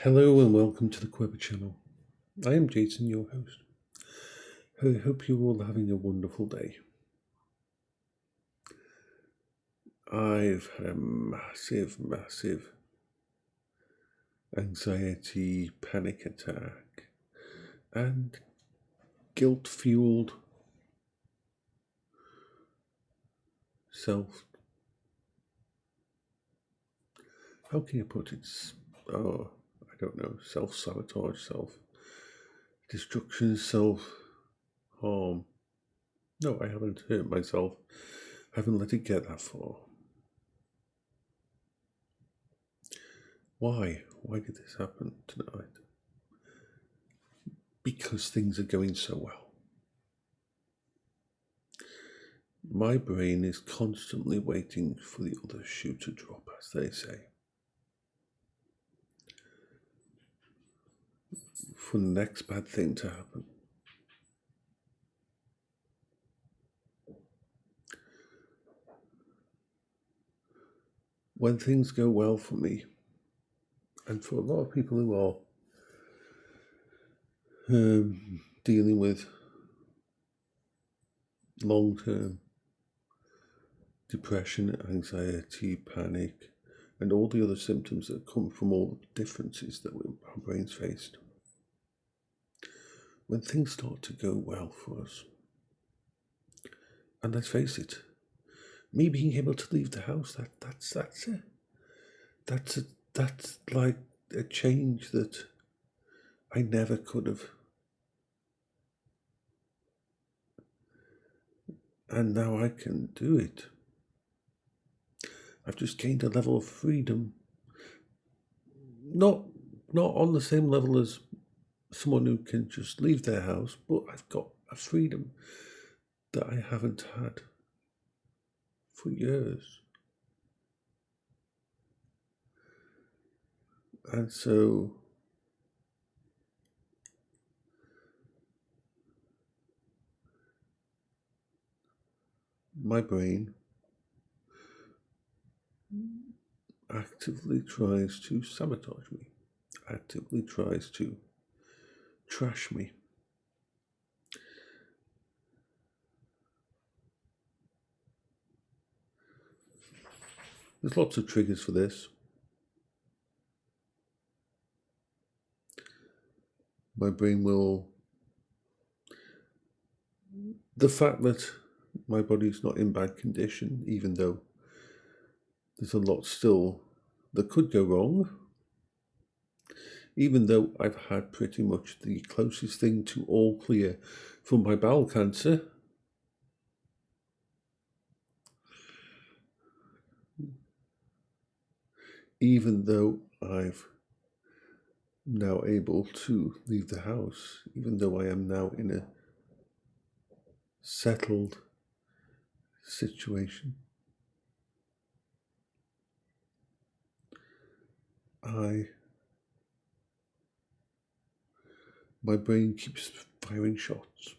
Hello and welcome to the Quiver channel. I am Jason, your host. I hope you're all having a wonderful day. I've had a massive anxiety, panic attack, and guilt-fueled how can you put it? I don't know, self-sabotage, self-destruction, self-harm. No, I haven't hurt myself. I haven't let it get that far. Why? Why did this happen tonight? Because things are going so well. My brain is constantly waiting for the other shoe to drop, as they say. For the next bad thing to happen. When things go well for me, and for a lot of people who are dealing with long-term depression, anxiety, panic, and all the other symptoms that come from all the differences that our brains faced. When things start to go well for us, and let's face it, me being able to leave the house, that's it. That's like a change that I never could have. And now I can do it. I've just gained a level of freedom. Not on the same level as someone who can just leave their house, but I've got a freedom that I haven't had for years. And so my brain actively tries to sabotage me, actively tries to trash me. There's lots of triggers for this. My brain will... The fact that my body's not in bad condition, even though there's a lot still that could go wrong, even though I've had pretty much the closest thing to all clear from my bowel cancer, even though I've now able to leave the house, even though I am now in a settled situation, my brain keeps firing shots.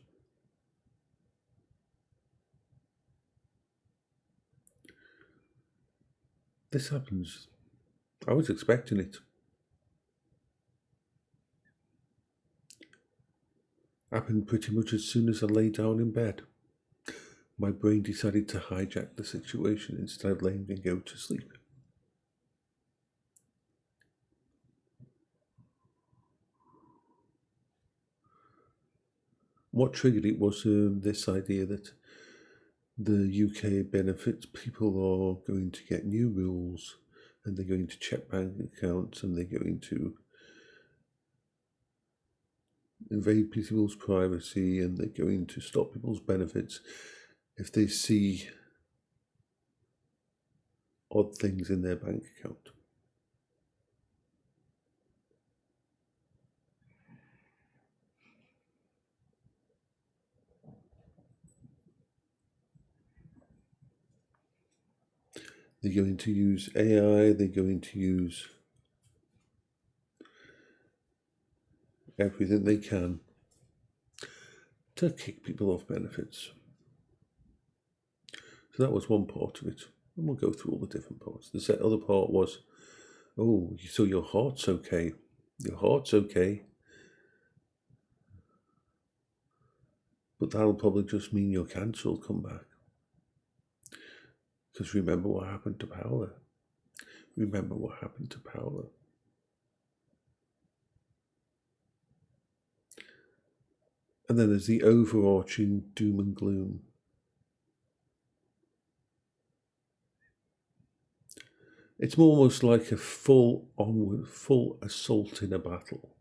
This happens. I was expecting it. Happened pretty much as soon as I lay down in bed. My brain decided to hijack the situation instead of letting me go to sleep. What triggered it was this idea that the UK benefits people are going to get new rules, and they're going to check bank accounts, and they're going to invade people's privacy, and they're going to stop people's benefits if they see odd things in their bank account. They're going to use AI, they're going to use everything they can to kick people off benefits. So that was one part of it. And we'll go through all the different parts. The other part was, oh, so your heart's okay. Your heart's okay, but that'll probably just mean your cancer will come back. Because remember what happened to Paola. Remember what happened to Paola. And then there's the overarching doom and gloom. It's almost like a full assault in a battle.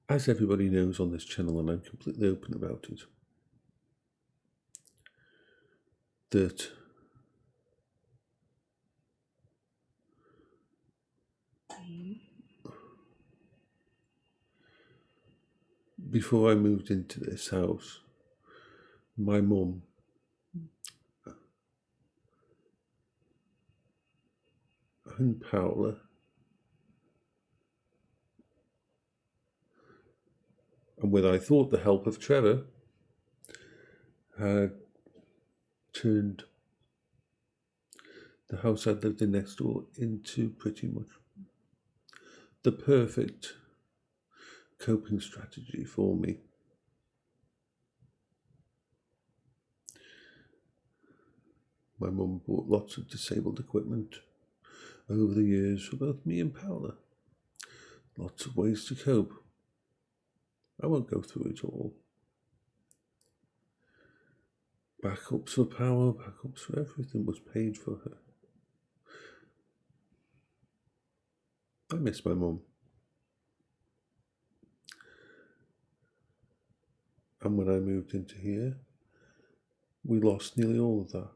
As everybody knows on this channel, and I'm completely open about it, that before I moved into this house, my mum and Paola and with, I thought, the help of Trevor, had turned the house I lived in next door into pretty much the perfect coping strategy for me. My mum bought lots of disabled equipment over the years for both me and Paola. Lots of ways to cope. I won't go through it all. Backups for power, backups for everything was paid for her. I miss my mum. And when I moved into here, we lost nearly all of that.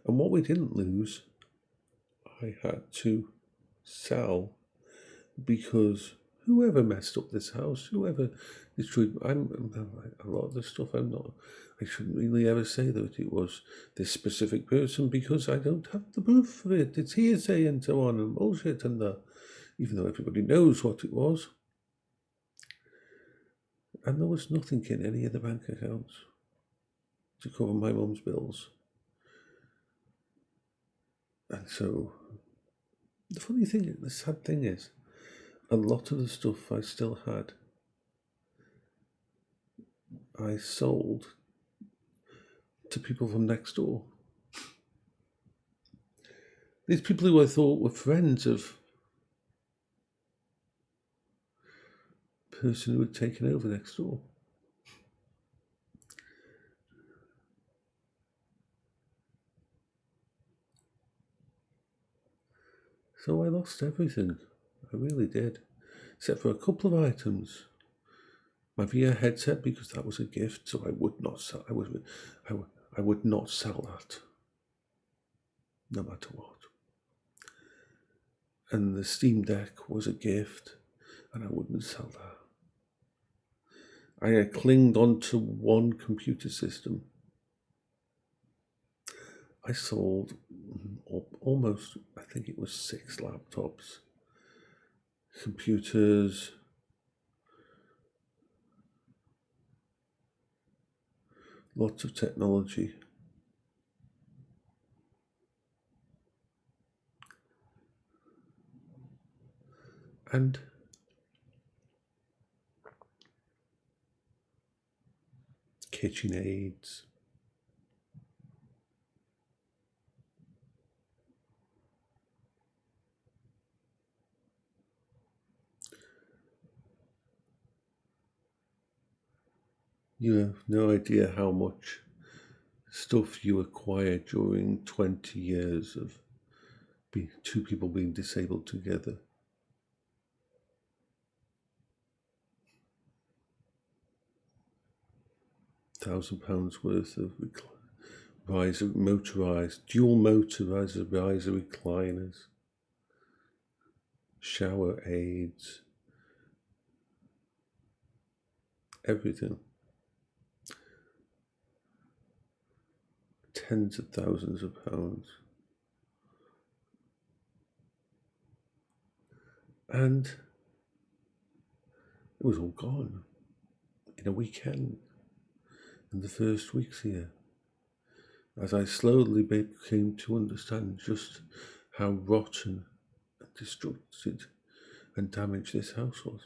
And what we didn't lose, I had to sell, because whoever messed up this house, whoever destroyed, a lot of the stuff I shouldn't really ever say that it was this specific person, because I don't have the proof for it. It's hearsay and so on and bullshit and that, even though everybody knows what it was. And there was nothing in any of the bank accounts to cover my mum's bills. And so, the funny thing, the sad thing is, a lot of the stuff I still had, I sold to people from next door. These people who I thought were friends of the person who had taken over next door. So I lost everything. I really did. Except for a couple of items. My VR headset, because that was a gift, so I would not sell. I would not sell that, no matter what. And the Steam Deck was a gift, and I wouldn't sell that. I clinged onto one computer system. I sold almost, I think it was 6 laptops, computers, lots of technology. And kitchen aids. You have no idea how much stuff you acquire during 20 years of two people being disabled together. £1,000 worth of dual motorized riser recliners, shower aids, everything. Tens of thousands of pounds. And it was all gone. in a weekend, in the first weeks here, as I slowly came to understand just how rotten and destructed and damaged this house was.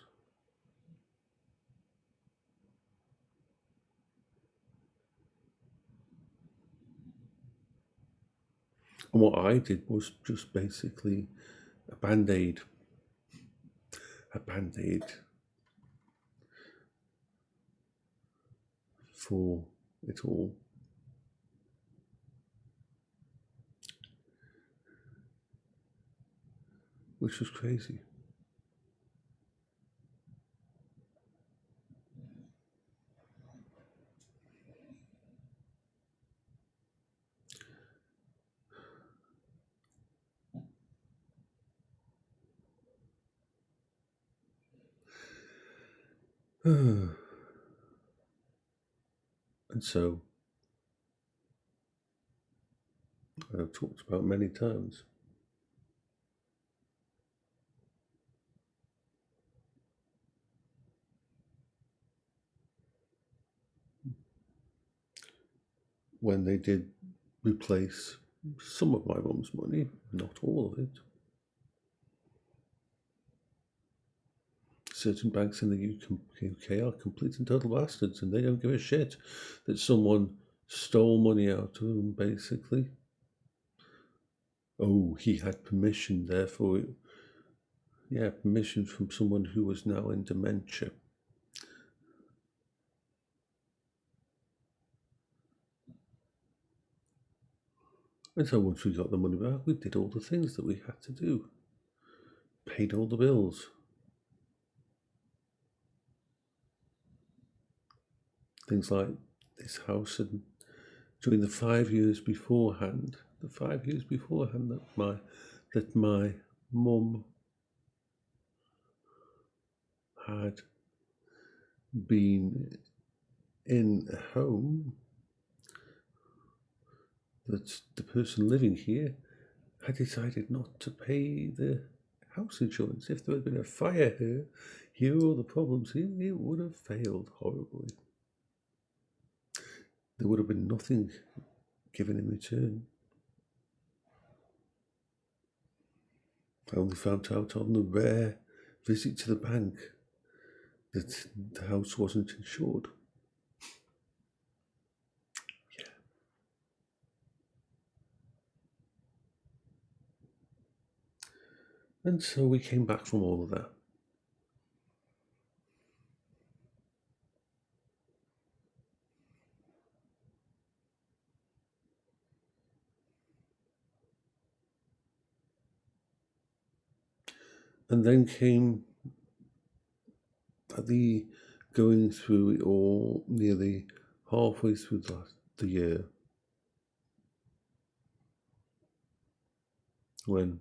And what I did was just basically a band-aid for it all. Which was crazy. And so, I've talked about many times, when they did replace some of my mum's money, not all of it. Certain banks in the UK are complete and total bastards, and they don't give a shit that someone stole money out of them, basically. Oh, he had permission, therefore, permission from someone who was now in dementia. And so once we got the money back, we did all the things that we had to do. Paid all the bills. Things like this house, and during the 5 years beforehand, that my mum had been in a home, that the person living here had decided not to pay the house insurance. If there had been a fire here are all the problems here, it would have failed horribly. There would have been nothing given in return. I only found out on the rare visit to the bank that the house wasn't insured. Yeah. And so we came back from all of that. And then came the going through it all, nearly halfway through the year, when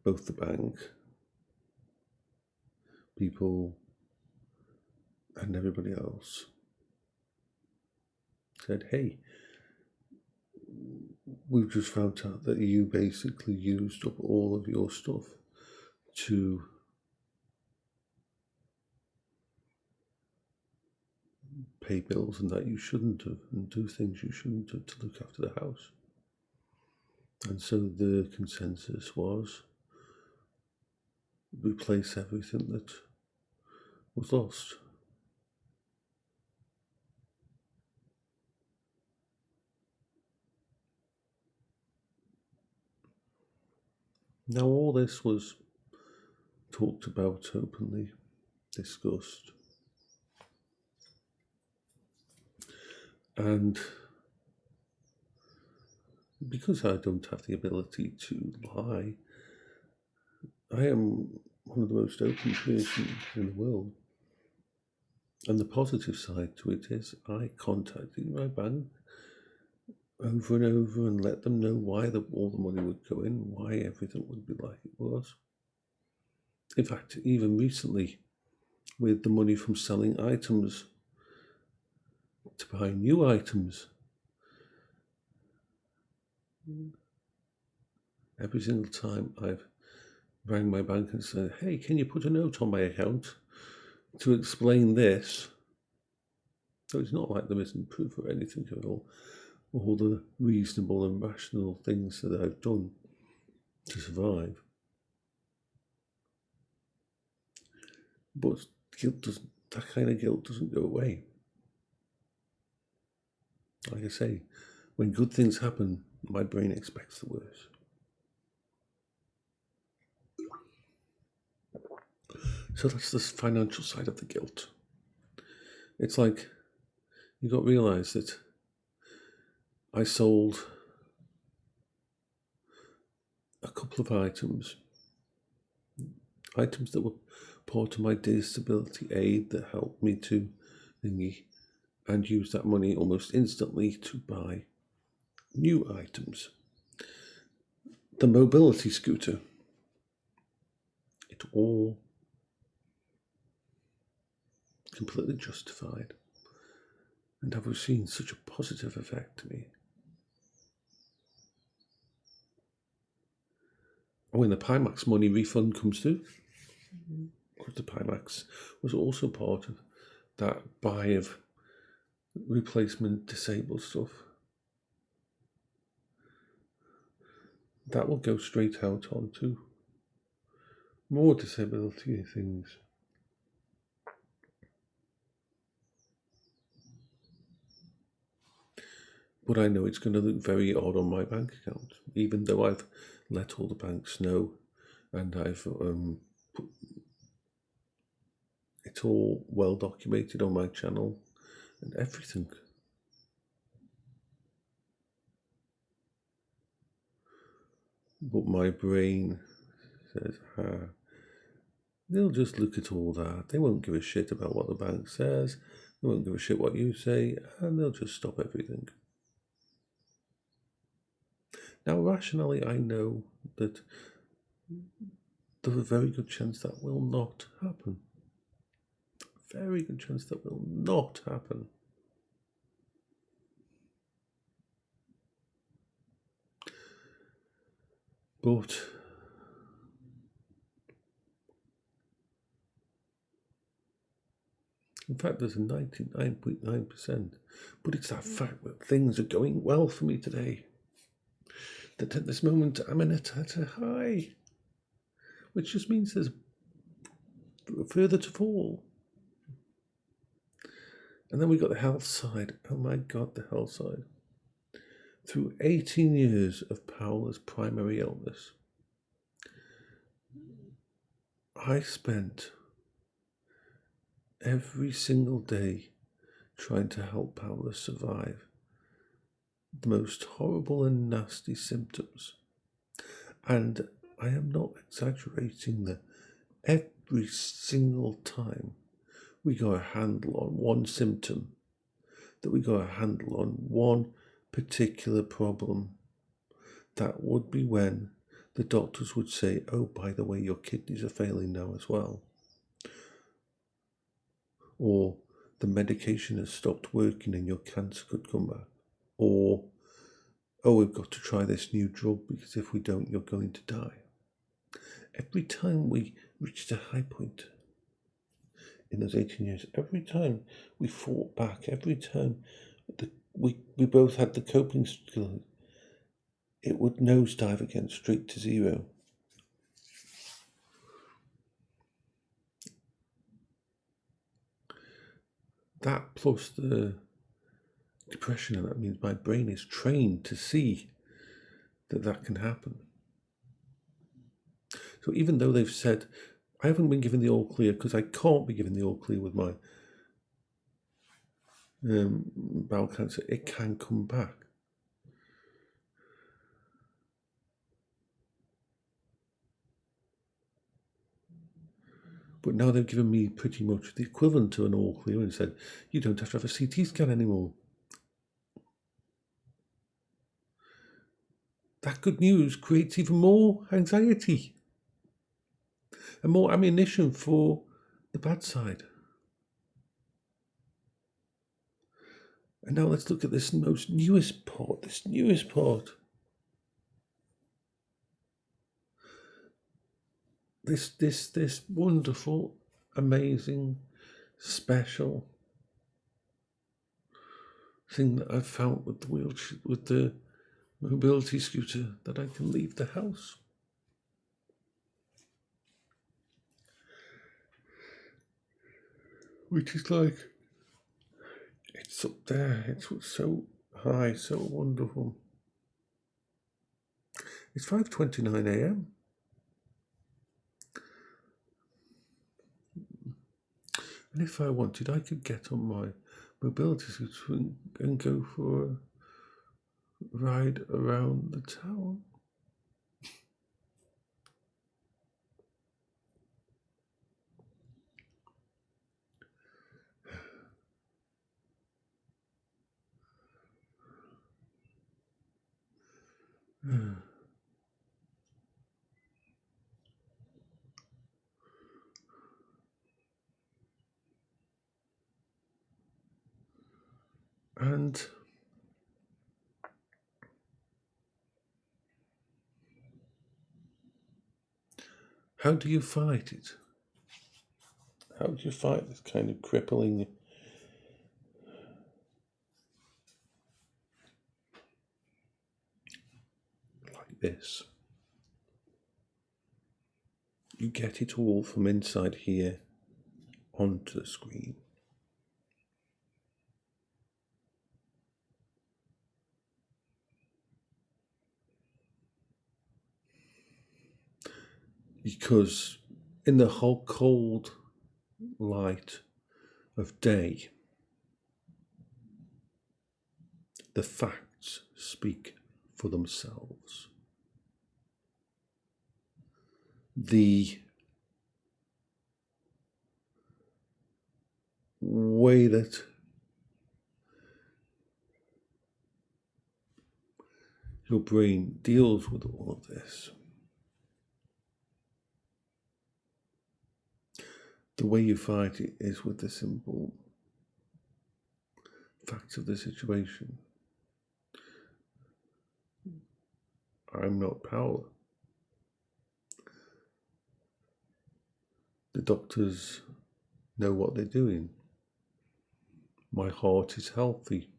both the bank people and everybody else said, hey, we've just found out that you basically used up all of your stuff to pay bills, and that you shouldn't have, and do things you shouldn't have to look after the house. And so the consensus was replace everything that was lost. Now all this was talked about openly, discussed, and because I don't have the ability to lie, I am one of the most open persons in the world. And the positive side to it is I contacted my bank over and over and let them know why all the money would go in, why everything would be like it was. In fact, even recently, with the money from selling items to buy new items, every single time I've rang my bank and said, hey, can you put a note on my account to explain this? So it's not like there isn't proof or anything at all the reasonable and rational things that I've done to survive. But that kind of guilt doesn't go away. Like I say, when good things happen, my brain expects the worst. So that's the financial side of the guilt. It's like you got to realise that I sold a couple of items that were part of my disability aid that helped me to thingy, and used that money almost instantly to buy new items. The mobility scooter. It all completely justified, and have seen such a positive effect to me. When the Pimax money refund comes through, because the Pimax was also part of that buy of replacement disabled stuff, that will go straight out onto more disability things. But I know it's going to look very odd on my bank account, even though I've let all the banks know, and I've it's all well documented on my channel and everything. But my brain says, they'll just look at all that. They won't give a shit about what the bank says. They won't give a shit what you say, and they'll just stop everything. Now, rationally, I know that there's a very good chance that will not happen. Very good chance that will not happen. But in fact, there's a 99.9%. But it's that fact that things are going well for me today. That at this moment I'm at a high, which just means there's further to fall. And then we got the health side. Oh my God, the health side. Through 18 years of Paola's primary illness, I spent every single day trying to help Paola survive the most horrible and nasty symptoms. And I am not exaggerating that every single time we got a handle on one symptom, that we got a handle on one particular problem, that would be when the doctors would say, oh, by the way, your kidneys are failing now as well. Or the medication has stopped working and your cancer could come back. Or, oh, we've got to try this new drug because if we don't, you're going to die. Every time we reached a high point in those 18 years, every time we fought back, every time we both had the coping skills, it would nosedive again straight to zero. That plus the depression, and that means my brain is trained to see that can happen. So even though they've said, I haven't been given the all clear because I can't be given the all clear with my bowel cancer, it can come back. But now they've given me pretty much the equivalent to an all clear and said, you don't have to have a CT scan anymore. That good news creates even more anxiety and more ammunition for the bad side. And now let's look at this newest part. This wonderful, amazing, special thing that I've found with the wheelchair, with the mobility scooter, that I can leave the house. Which is like, it's up there, it's so high, so wonderful. It's 5:29 a.m. And if I wanted, I could get on my mobility scooter and go for a ride around the town. And how do you fight it? How do you fight this kind of crippling like this? You get it all from inside here onto the screen. Because in the whole cold light of day, the facts speak for themselves. The way that your brain deals with all of this, the way you fight it is with the simple facts of the situation. I'm not Paola. The doctors know what they're doing. My heart is healthy.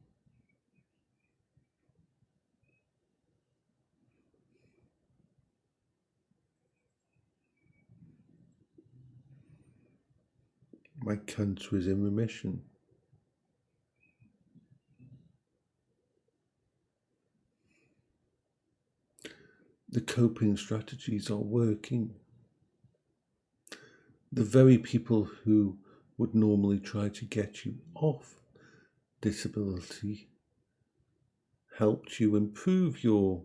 My cancer is in remission. The coping strategies are working. The very people who would normally try to get you off disability helped you improve your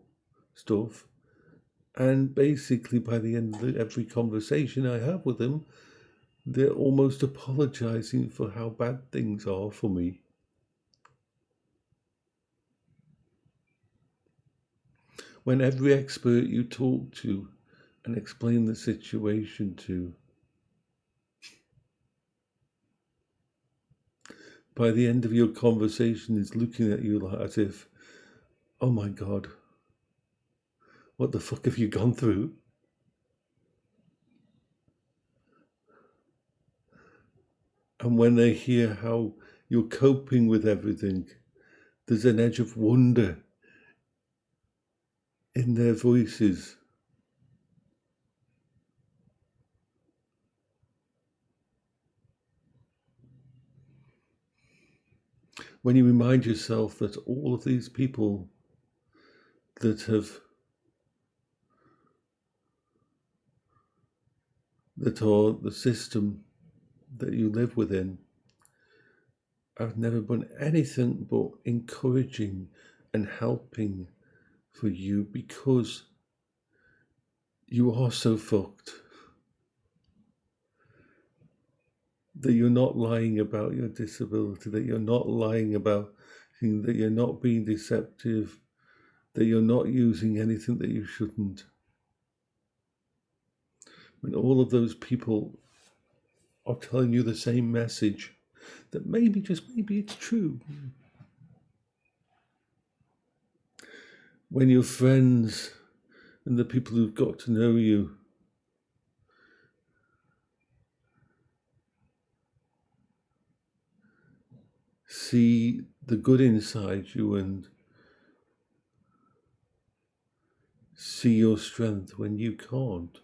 stuff, and basically by the end of every conversation I have with them, they're almost apologizing for how bad things are for me. When every expert you talk to and explain the situation to, by the end of your conversation is looking at you as if, oh my God, what the fuck have you gone through? And when they hear how you're coping with everything, there's an edge of wonder in their voices. When you remind yourself that all of these people that are the system that you live within, I've never done anything but encouraging and helping for you, because you are so fucked that you're not lying about your disability, that you're not lying about, that you're not being deceptive, that you're not using anything that you shouldn't. When all of those people are telling you the same message, that maybe, just maybe, it's true. When your friends and the people who've got to know you see the good inside you and see your strength when you can't.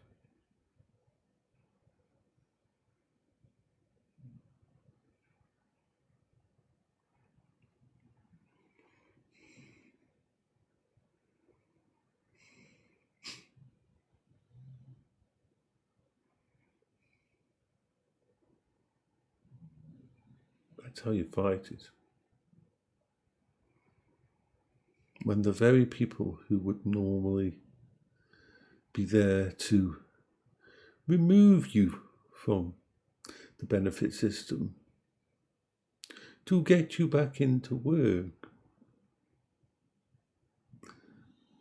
That's how you fight it. When the very people who would normally be there to remove you from the benefit system, to get you back into work,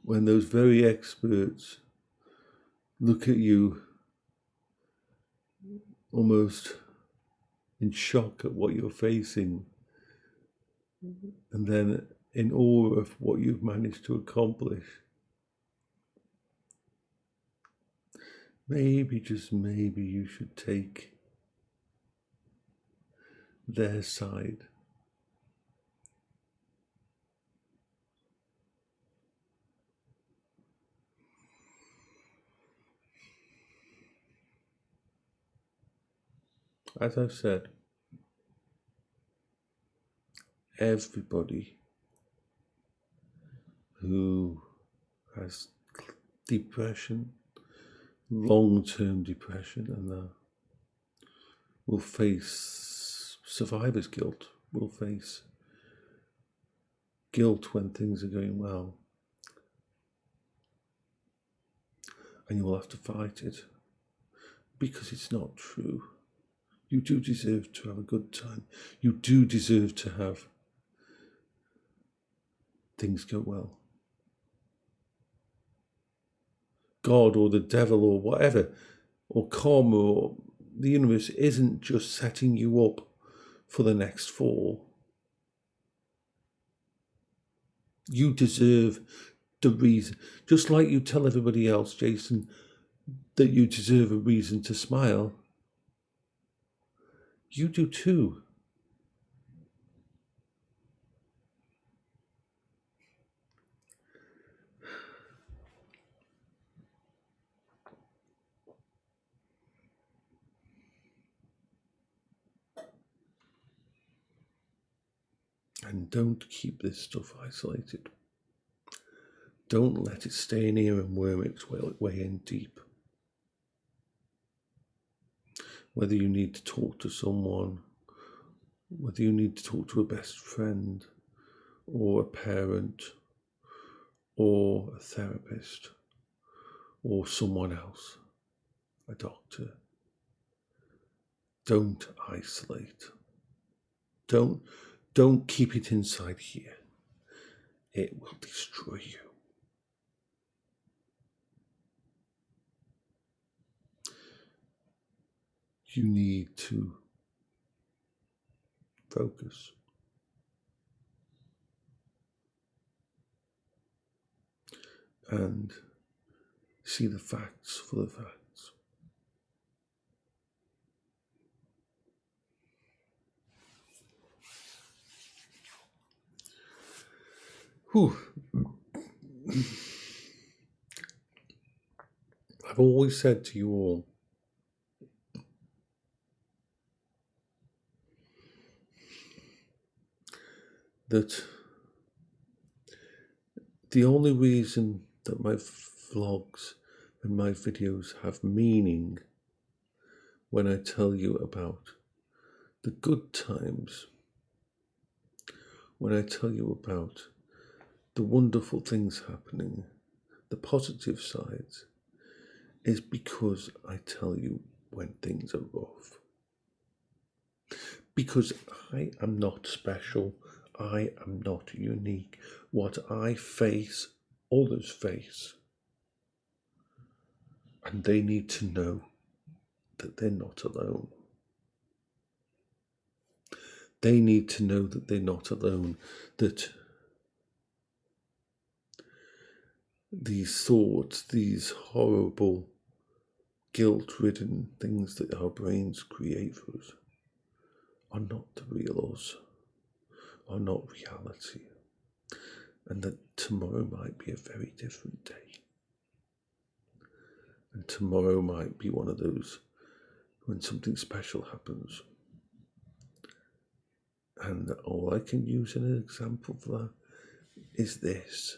when those very experts look at you almost in shock at what you're facing, and then in awe of what you've managed to accomplish, maybe, just maybe, you should take their side. As I've said, everybody who has depression, long-term depression, and will face survivor's guilt, will face guilt when things are going well. And you will have to fight it, because it's not true. You do deserve to have a good time. You do deserve to have things go well. God or the devil or whatever, or karma or the universe isn't just setting you up for the next fall. You deserve the reason, just like you tell everybody else, Jason, that you deserve a reason to smile. You do too. And don't keep this stuff isolated. Don't let it stay in here and worm its way in deep. Whether you need to talk to someone, whether you need to talk to a best friend, or a parent, or a therapist, or someone else, a doctor. Don't isolate. Don't keep it inside here. It will destroy you. You need to focus. And see the facts for the facts. Whew. I've always said to you all, that the only reason that my vlogs and my videos have meaning, when I tell you about the good times, when I tell you about the wonderful things happening, the positive sides, is because I tell you when things are rough. Because I am not special. I am not unique. What I face, others face. And they need to know that they're not alone. They need to know that they're not alone, that these thoughts, these horrible, guilt-ridden things that our brains create for us, are not the real us, are not reality, and that tomorrow might be a very different day. And tomorrow might be one of those when something special happens. And all I can use in an example for that is this,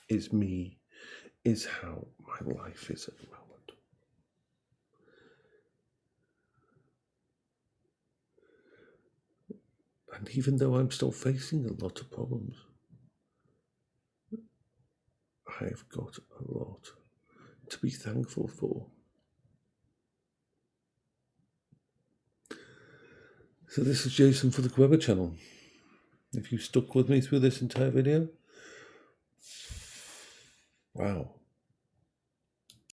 is me, is how my life is at the moment. And even though I'm still facing a lot of problems, I've got a lot to be thankful for. So this is Jason for the Weber channel. If you stuck with me through this entire video, wow,